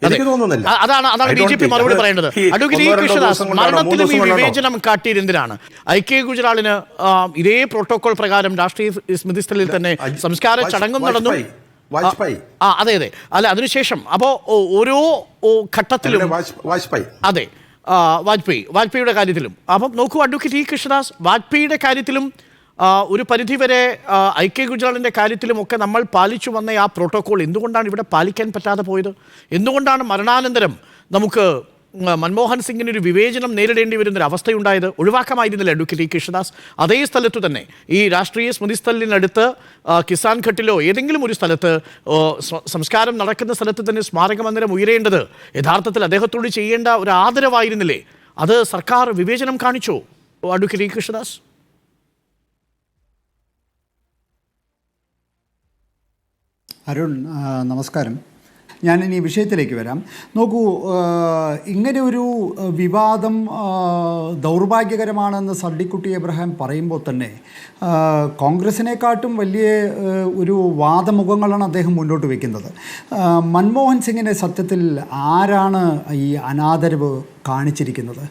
എനിക്ക് തോന്നുന്നില്ല. അതാണ് ബി ജെ പി മറുപടി പറയേണ്ടത്. അഡ്വക്കേറ്റ് ഇ കൃഷ്ണദാസ്, മരണത്തിലും ഈ വിവേചനം കാട്ടിയിരുന്നതിനാണ് ഐ.കെ. ഗുജ്റാളിന് ഇതേ പ്രോട്ടോകോൾ പ്രകാരം രാഷ്ട്രീയ സ്മൃതിസ്ഥലിൽ തന്നെ സംസ്കാര ചടങ്ങും നടന്നു. അതെ അതെ അല്ല, അതിനുശേഷം അപ്പോ ഓരോ ഘട്ടത്തിലും അതെ വാജ്പേയിയുടെ കാര്യത്തിലും അപ്പം നോക്കൂ അഡ്വക്കേറ്റ് ഇ കൃഷ്ണദാസ്, വാജ്പേയിയുടെ കാര്യത്തിലും ഒരു പരിധിവരെ ഐ.കെ. ഗുജ്റാളിൻ്റെ കാര്യത്തിലുമൊക്കെ നമ്മൾ പാലിച്ചു വന്ന ആ പ്രോട്ടോകോൾ എന്തുകൊണ്ടാണ് ഇവിടെ പാലിക്കാൻ പറ്റാതെ പോയത്? എന്തുകൊണ്ടാണ് മരണാനന്തരം നമുക്ക് മൻമോഹൻ സിംഗിന് ഒരു വിവേചനം നേരിടേണ്ടി വരുന്നൊരു അവസ്ഥയുണ്ടായത്? ഒഴിവാക്കാമായിരുന്നില്ല അഡ്വക്കേറ്റ് ഇ കൃഷ്ണദാസ്? അതേ സ്ഥലത്തു തന്നെ ഈ രാഷ്ട്രീയ സ്മൃതിസ്ഥലിനടുത്ത് കിസാൻ ഘട്ടിലോ ഏതെങ്കിലും ഒരു സ്ഥലത്ത് സംസ്കാരം നടക്കുന്ന സ്ഥലത്ത് തന്നെ സ്മാരക മന്ദിരം ഉയരേണ്ടത് യഥാർത്ഥത്തിൽ അദ്ദേഹത്തോട് ചെയ്യേണ്ട ഒരു ആദരവായിരുന്നില്ലേ? അത് സർക്കാർ വിവേചനം കാണിച്ചോ അഡ്വക്കേറ്റ് ഇ കൃഷ്ണദാസ്? അരുൺ, നമസ്കാരം. ഞാനിനി വിഷയത്തിലേക്ക് വരാം. നോക്കൂ, ഇങ്ങനെ ഒരു വിവാദം ദൗർഭാഗ്യകരമാണെന്ന് സണ്ണിക്കുട്ടി എബ്രഹാം പറയുമ്പോൾ തന്നെ കോൺഗ്രസിനെക്കാട്ടും വലിയ ഒരു വാദമുഖങ്ങളാണ് അദ്ദേഹം മുന്നോട്ട് വയ്ക്കുന്നത്. മൻമോഹൻ സിംഗിനെ സത്യത്തിൽ ആരാണ് ഈ അനാദരവ് കാണിച്ചിരിക്കുന്നത്?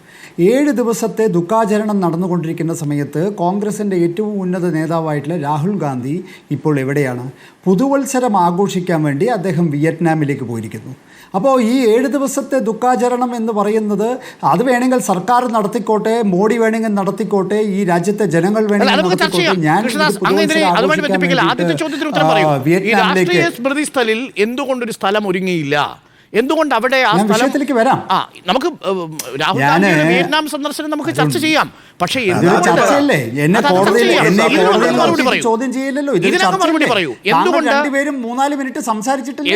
7 ദിവസത്തെ ദുഃഖാചരണം നടന്നുകൊണ്ടിരിക്കുന്ന സമയത്ത് കോൺഗ്രസിൻ്റെ ഏറ്റവും ഉന്നത നേതാവായിട്ടുള്ള രാഹുൽ ഗാന്ധി ഇപ്പോൾ എവിടെയാണ്? പുതുവത്സരം ആഘോഷിക്കാൻ വേണ്ടി അദ്ദേഹം വിയറ്റ്നാമിലേക്ക് പോയിരിക്കുന്നു. അപ്പോൾ ഈ 7 ദിവസത്തെ ദുഃഖാചരണം എന്ന് പറയുന്നത് അത് വേണമെങ്കിൽ സർക്കാർ നടത്തിക്കോട്ടെ, മോഡി വേണമെങ്കിൽ നടത്തിക്കോട്ടെ, ഈ രാജ്യത്തെ ജനങ്ങൾ വേണമെങ്കിൽ നടത്തിക്കോട്ടെ. ഞാൻ വിയറ്റ്നാമിലേക്ക് സ്മൃതിസ്ഥലിൽ എന്തുകൊണ്ടൊരു സ്ഥലം ഒരുങ്ങിയില്ല? എന്തുകൊണ്ട് അവിടെ ആ വിഷയത്തിലേക്ക് വരാം. നമുക്ക് രാഹുൽ ഗാന്ധിയുടെ വിയറ്റ്നാം സന്ദർശനം നമുക്ക് ചർച്ച ചെയ്യാം. പക്ഷേ ചോദ്യം ചെയ്യില്ലല്ലോ.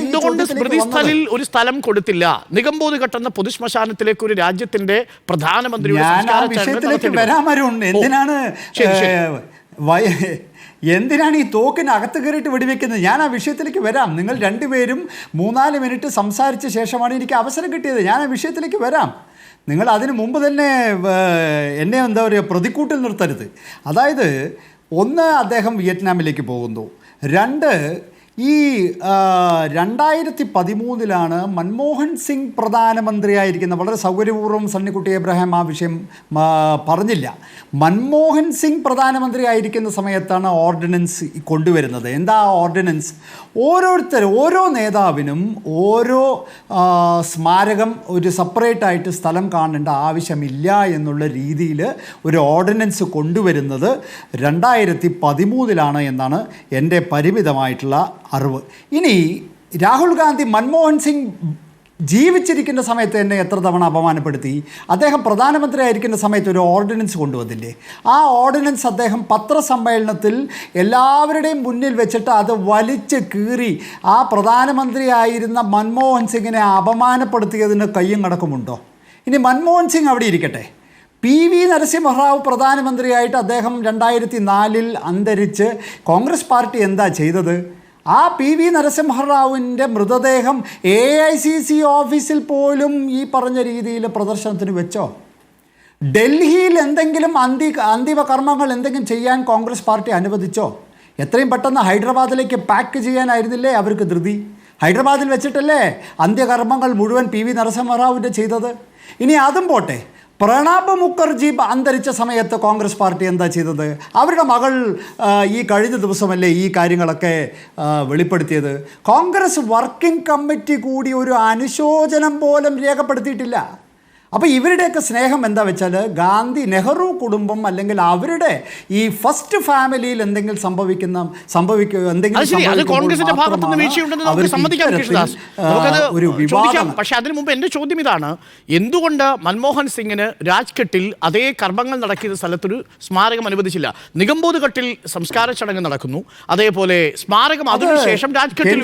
എന്തുകൊണ്ട് സ്മൃതിസ്ഥലിൽ ഒരു സ്ഥലം കൊടുത്തില്ല? നിഗംബോധ് ഘട്ട് എന്ന പൊതുശ്മശാനത്തിലേക്ക് ഒരു രാജ്യത്തിന്റെ പ്രധാനമന്ത്രിയുടെ എന്തിനാണ് ഈ തോക്കിനകത്ത് കയറിയിട്ട് വെടിവെക്കുന്നത്? ഞാൻ ആ വിഷയത്തിലേക്ക് വരാം. നിങ്ങൾ രണ്ടുപേരും 3-4 മിനിറ്റ് സംസാരിച്ച ശേഷമാണ് എനിക്ക് അവസരം കിട്ടിയത്. ഞാൻ ആ വിഷയത്തിലേക്ക് വരാം. നിങ്ങൾ അതിന് മുമ്പ് തന്നെ എന്നെ എന്താ പറയുക, പ്രതിക്കൂട്ടിൽ നിർത്തരുത്. അതായത്, 1, അദ്ദേഹം വിയറ്റ്നാമിലേക്ക് പോകുന്നു. 2, ഈ 2013 മൻമോഹൻ സിംഗ് പ്രധാനമന്ത്രിയായിരിക്കുന്ന, വളരെ സൗകര്യപൂർവ്വം സണ്ണിക്കുട്ടി എബ്രഹാം ആ വിഷയം പറഞ്ഞില്ല. മൻമോഹൻ സിംഗ് പ്രധാനമന്ത്രി ആയിരിക്കുന്ന സമയത്താണ് ഓർഡിനൻസ് കൊണ്ടുവരുന്നത്. എന്താ ഓർഡിനൻസ്? ഓരോ നേതാവിനും ഓരോ സ്മാരകം ഒരു സെപ്പറേറ്റായിട്ട് സ്ഥലം കാണേണ്ട ആവശ്യമില്ല എന്നുള്ള രീതിയിൽ ഒരു ഓർഡിനൻസ് കൊണ്ടുവരുന്നത് 2013 എന്നാണ് എൻ്റെ പരിമിതമായിട്ടുള്ള അറിവ്. ഇനി രാഹുൽ ഗാന്ധി മൻമോഹൻ സിംഗ് ജീവിച്ചിരിക്കുന്ന സമയത്ത് എന്നെ എത്ര തവണ അപമാനപ്പെടുത്തി? അദ്ദേഹം പ്രധാനമന്ത്രി ആയിരിക്കുന്ന സമയത്ത് ഒരു ഓർഡിനൻസ് കൊണ്ടുവന്നില്ലേ? ആ ഓർഡിനൻസ് അദ്ദേഹം പത്രസമ്മേളനത്തിൽ എല്ലാവരുടെയും മുന്നിൽ വെച്ചിട്ട് അത് വലിച്ച് കീറി ആ പ്രധാനമന്ത്രി ആയിരുന്ന മൻമോഹൻ സിംഗിനെ അപമാനപ്പെടുത്തിയതിന് കയ്യും കണക്കുമുണ്ടോ? ഇനി മൻമോഹൻ സിംഗ് അവിടെ ഇരിക്കട്ടെ, PV നരസിംഹറാവു പ്രധാനമന്ത്രിയായിട്ട് അദ്ദേഹം 2004 അന്തരിച്ച് കോൺഗ്രസ് പാർട്ടി എന്താ ചെയ്തത്? ആ PV നരസിംഹറാവുവിൻ്റെ മൃതദേഹം AICC ഓഫീസിൽ പോലും ഈ പറഞ്ഞ രീതിയിൽ പ്രദർശനത്തിന് വെച്ചോ? ഡൽഹിയിൽ എന്തെങ്കിലും അന്തിമ കർമ്മങ്ങൾ എന്തെങ്കിലും ചെയ്യാൻ കോൺഗ്രസ് പാർട്ടി അനുവദിച്ചോ? എത്രയും പെട്ടെന്ന് ഹൈദരാബാദിലേക്ക് പാക്ക് ചെയ്യാനായിരുന്നില്ലേ അവർക്ക് ധൃതി? ഹൈദരാബാദിൽ വെച്ചിട്ടല്ലേ അന്ത്യകർമ്മങ്ങൾ മുഴുവൻ PV നരസിംഹറാവുവിൻ്റെ ചെയ്തത്. ഇനി അതും പോട്ടെ, പ്രണബ് മുഖർജി അന്തരിച്ച സമയത്ത് കോൺഗ്രസ് പാർട്ടി എന്താ ചെയ്തത്? അവരുടെ മകൾ ഈ കഴിഞ്ഞ ദിവസമല്ലേ ഈ കാര്യങ്ങളൊക്കെ വെളിപ്പെടുത്തിയത്? കോൺഗ്രസ് വർക്കിംഗ് കമ്മിറ്റി കൂടി ഒരു അനുശോചനം പോലും രേഖപ്പെടുത്തിയിട്ടില്ല. അപ്പോൾ ഇവരുടെയൊക്കെ സ്നേഹം എന്താ വെച്ചാൽ ഗാന്ധി നെഹ്റു കുടുംബം അല്ലെങ്കിൽ അവരുടെ ഈ ഫസ്റ്റ് ഫാമിലിയിൽ എന്തെങ്കിലും ഒരു വിവാദം. പക്ഷെ അതിനു മുമ്പ് എൻ്റെ ചോദ്യം ഇതാണ്, എന്തുകൊണ്ട് മൻമോഹൻ സിംഗിന് രാജ്ഘട്ടിൽ അതേ കർമ്മങ്ങൾ നടക്കുന്ന സ്ഥലത്തൊരു സ്മാരകം അനുവദിച്ചില്ല? നിഗംബോധ് ഘട്ടിൽ സംസ്കാര ചടങ്ങ് നടക്കുന്നു, അതേപോലെ സ്മാരകം അതിനുശേഷം രാജ്ഘട്ടിൽ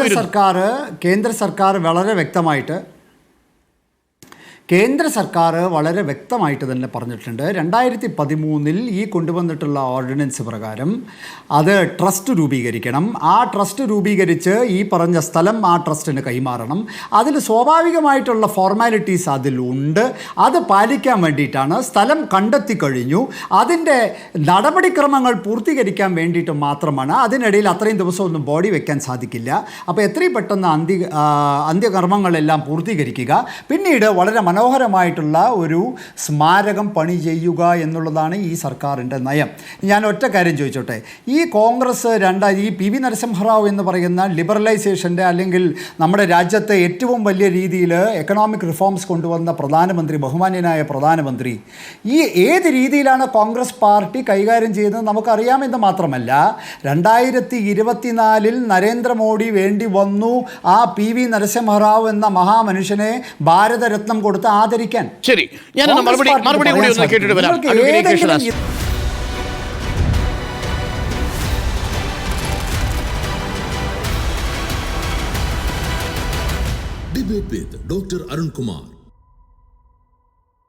കേന്ദ്ര സർക്കാർ വളരെ വ്യക്തമായിട്ട് കേന്ദ്ര സർക്കാർ വളരെ വ്യക്തമായിട്ട് തന്നെ പറഞ്ഞിട്ടുണ്ട് 2013 ഈ കൊണ്ടുവന്നിട്ടുള്ള ഓർഡിനൻസ് പ്രകാരം അത് ട്രസ്റ്റ് രൂപീകരിക്കണം. ആ ട്രസ്റ്റ് രൂപീകരിച്ച് ഈ പറഞ്ഞ സ്ഥലം ആ ട്രസ്റ്റിന് കൈമാറണം. അതിൽ സ്വാഭാവികമായിട്ടുള്ള ഫോർമാലിറ്റീസ് അതിലുണ്ട്. അത് പാലിക്കാൻ വേണ്ടിയിട്ടാണ്. സ്ഥലം കണ്ടെത്തി കഴിഞ്ഞു, അതിൻ്റെ നടപടിക്രമങ്ങൾ പൂർത്തീകരിക്കാൻ വേണ്ടിയിട്ട് മാത്രമാണ്. അതിനിടയിൽ അത്രയും ദിവസമൊന്നും ബോഡി വെക്കാൻ സാധിക്കില്ല. അപ്പോൾ എത്രയും പെട്ടെന്ന് അന്ത്യകർമ്മങ്ങളെല്ലാം പൂർത്തീകരിക്കുക, പിന്നീട് വളരെ മനോഹരമായിട്ടുള്ള ഒരു സ്മാരകം പണി ചെയ്യുക എന്നുള്ളതാണ് ഈ സർക്കാരിൻ്റെ നയം. ഞാൻ ഒറ്റ കാര്യം ചോദിച്ചോട്ടെ, ഈ കോൺഗ്രസ് ഈ പി വി നരസിംഹറാവു എന്ന് പറയുന്ന ലിബറലൈസേഷൻ്റെ അല്ലെങ്കിൽ നമ്മുടെ രാജ്യത്തെ ഏറ്റവും വലിയ രീതിയിൽ എക്കണോമിക് റിഫോംസ് കൊണ്ടുവന്ന പ്രധാനമന്ത്രി, ബഹുമാന്യനായ പ്രധാനമന്ത്രി, ഈ ഏത് രീതിയിലാണ് കോൺഗ്രസ് പാർട്ടി കൈകാര്യം ചെയ്യുന്നത് നമുക്കറിയാമെന്ന് മാത്രമല്ല 2024 നരേന്ദ്രമോദി വേണ്ടി വന്നു ആ പി വി നരസിംഹറാവു എന്ന മഹാമനുഷ്യനെ ഭാരതരത്നം കൊടുത്ത് ആദരിക്കാൻ. ശരി, ഞാൻ മറുപടി കൂടി ഒന്ന് കേട്ടിട്ട് വരാം. Debate with Dr. Arun Kumar.